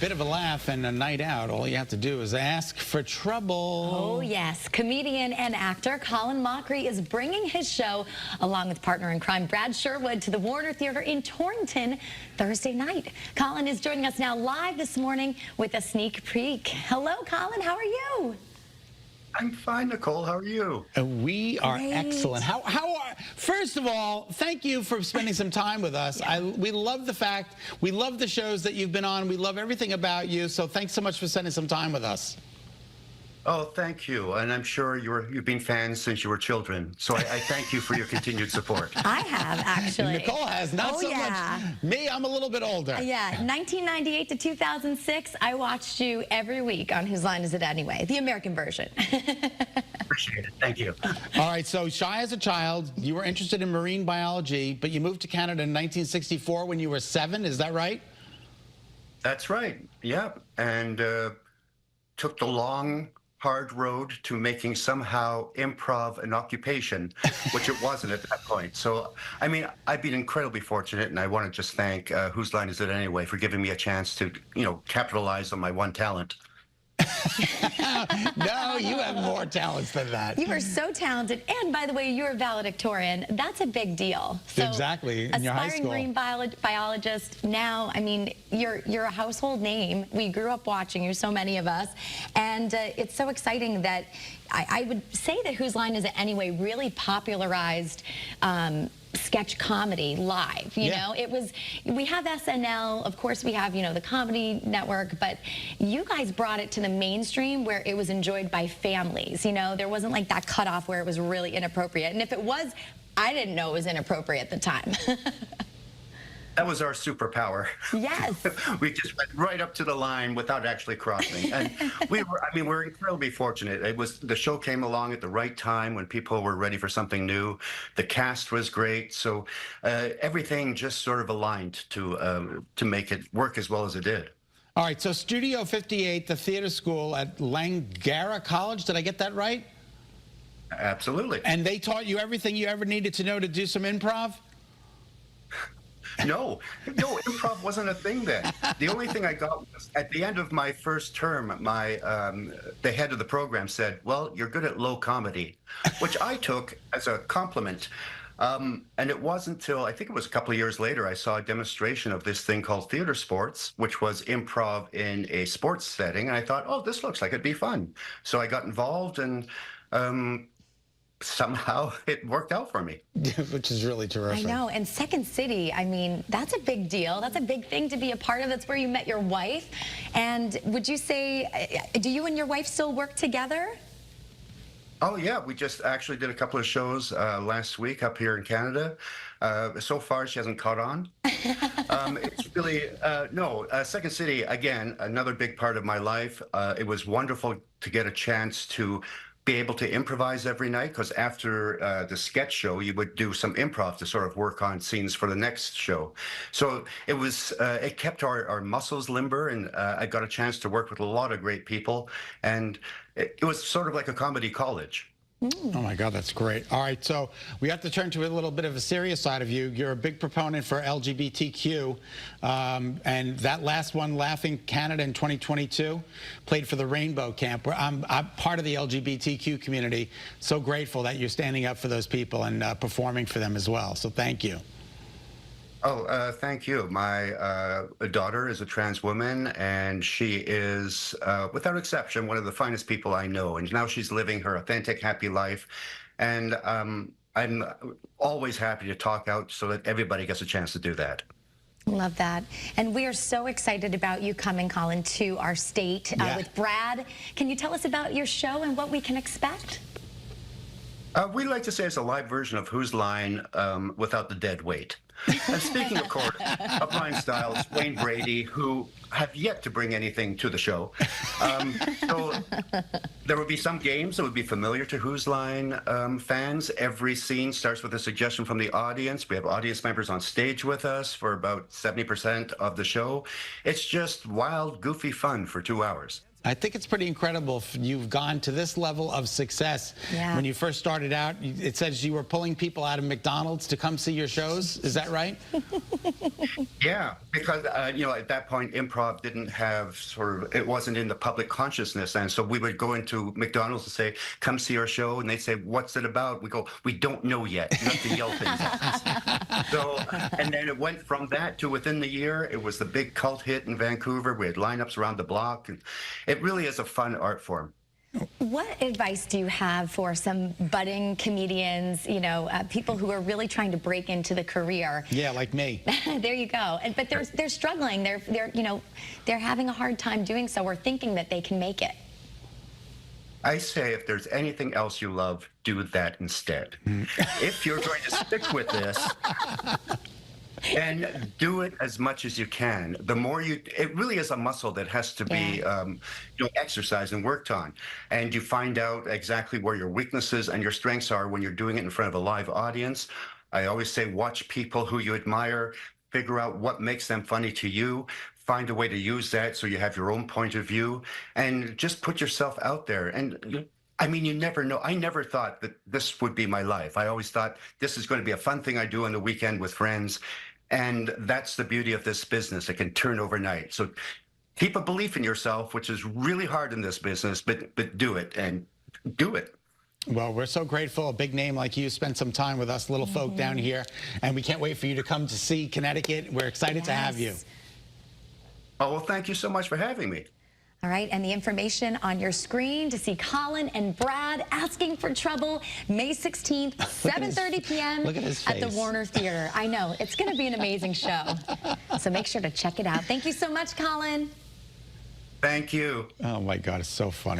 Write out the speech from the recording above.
Bit of a laugh and a night out. All you have to do is ask for trouble. Oh, yes. Comedian and actor Colin Mochrie is bringing his show, along with partner in crime Brad Sherwood, to the Warner Theater in Torrington Thursday night. Colin is joining us now live this morning with a sneak peek. Hello, Colin. How are you? I'm fine, Nicole. How are you? We are Great. excellent. How are? First of all, thank you for spending some time with us. Yeah. We love we love the shows that you've been on. We love everything about you. So thanks so much for spending some time with us. Oh, thank you. And I'm sure you've been fans since you were children. So I thank you for your continued support. I have, actually. Nicole has, not so much. Me, I'm a little bit older. Yeah, 1998 to 2006, I watched you every week on Whose Line Is It Anyway? The American version. Appreciate it. Thank you. All right, so shy as a child, you were interested in marine biology, but you moved to Canada in 1964 when you were 7, is that right? That's right. Yeah. And took the long, hard road to making somehow improv an occupation, which it wasn't at that point. So, I mean, I've been incredibly fortunate, and I want to just thank Whose Line Is It Anyway for giving me a chance to, capitalize on my one talent. No, you have more talents than that. You are so talented. And by the way, you're a valedictorian. That's a big deal. So, exactly. In your high school. Aspiring marine biologist. Now, I mean, you're a household name. We grew up watching you, so many of us. And it's so exciting that I would say that Whose Line Is It Anyway really popularized sketch comedy live. You know, we have SNL, of course we have, the Comedy Network, but you guys brought it to the mainstream where it was enjoyed by families. There wasn't like that cutoff where it was really inappropriate. And if it was, I didn't know it was inappropriate at the time. That was our superpower. Yes. We just went right up to the line without actually crossing. And we're incredibly fortunate. The show came along at the right time when people were ready for something new. The cast was great. So everything just sort of aligned to make it work as well as it did. All right, so Studio 58, the theater school at Langara College, did I get that right? Absolutely. And they taught you everything you ever needed to know to do some improv? No, improv wasn't a thing then. The only thing I got was at the end of my first term, the head of the program said, "Well, you're good at low comedy," which I took as a compliment. And it wasn't until I think it was a couple of years later I saw a demonstration of this thing called theater sports, which was improv in a sports setting, and I thought, "Oh, this looks like it'd be fun." So I got involved, and somehow it worked out for me. Which is really terrific. I know. And Second City, I mean, that's a big deal. That's a big thing to be a part of. That's where you met your wife. And would you say, do you and your wife still work together? Oh, yeah. We just actually did a couple of shows last week up here in Canada. So far, she hasn't caught on. It's really, Second City, again, another big part of my life. It was wonderful to get a chance to be able to improvise every night, because after the sketch show, you would do some improv to sort of work on scenes for the next show. So it kept our muscles limber, and I got a chance to work with a lot of great people, and it was sort of like a comedy college. Oh my God, that's great. All right, so we have to turn to a little bit of a serious side of you. You're a big proponent for LGBTQ, and that last one, Laughing Canada in 2022, played for the Rainbow Camp, where I'm part of the LGBTQ community. So grateful that you're standing up for those people and performing for them as well. So thank you. Oh, thank you. My daughter is a trans woman, and she is, without exception, one of the finest people I know. And now she's living her authentic, happy life. And I'm always happy to talk out so that everybody gets a chance to do that. Love that. And we are so excited about you coming, Colin, to our state with Brad. Can you tell us about your show and what we can expect? We like to say it's a live version of Whose Line without the dead weight. And speaking, of course, of Brian Stiles, Wayne Brady, who have yet to bring anything to the show. So there will be some games that would be familiar to Whose Line fans. Every scene starts with a suggestion from the audience. We have audience members on stage with us for about 70% of the show. It's just wild, goofy fun for 2 hours. I think it's pretty incredible you've gone to this level of success. Yeah. When you first started out, it says you were pulling people out of McDonald's to come see your shows. Is that right? Yeah, because at that point, improv didn't have it wasn't in the public consciousness, and so we would go into McDonald's and say, "Come see our show," and they'd say, "What's it about?" We go, "We don't know yet. You have to yell things at us." So, and then it went from that to within the year, it was the big cult hit in Vancouver. We had lineups around the block, and it really is a fun art form. What advice do you have for some budding comedians, people who are really trying to break into the career? Yeah, like me. There you go. But they're struggling. They're having a hard time doing so, or thinking that they can make it. I say, if there's anything else you love, do that instead. If you're going to stick with this, and do it as much as you can. The more it really is a muscle that has to be, exercised and worked on. And you find out exactly where your weaknesses and your strengths are when you're doing it in front of a live audience. I always say, watch people who you admire, figure out what makes them funny to you, find a way to use that so you have your own point of view, and just put yourself out there. And you never know. I never thought that this would be my life. I always thought this is going to be a fun thing I do on the weekend with friends. And that's the beauty of this business. It can turn overnight. So keep a belief in yourself, which is really hard in this business, but do it, and do it. Well, we're so grateful a big name like you spent some time with us little folk down here, and we can't wait for you to come to see Connecticut. We're excited to have you. Oh, well, thank you so much for having me. All right, and the information on your screen to see Colin and Brad asking for trouble, May 16th, 7:30 p.m. Look at his at the face. Warner Theater. I know, it's going to be an amazing show. So make sure to check it out. Thank you so much, Colin. Thank you. Oh, my God, it's so funny.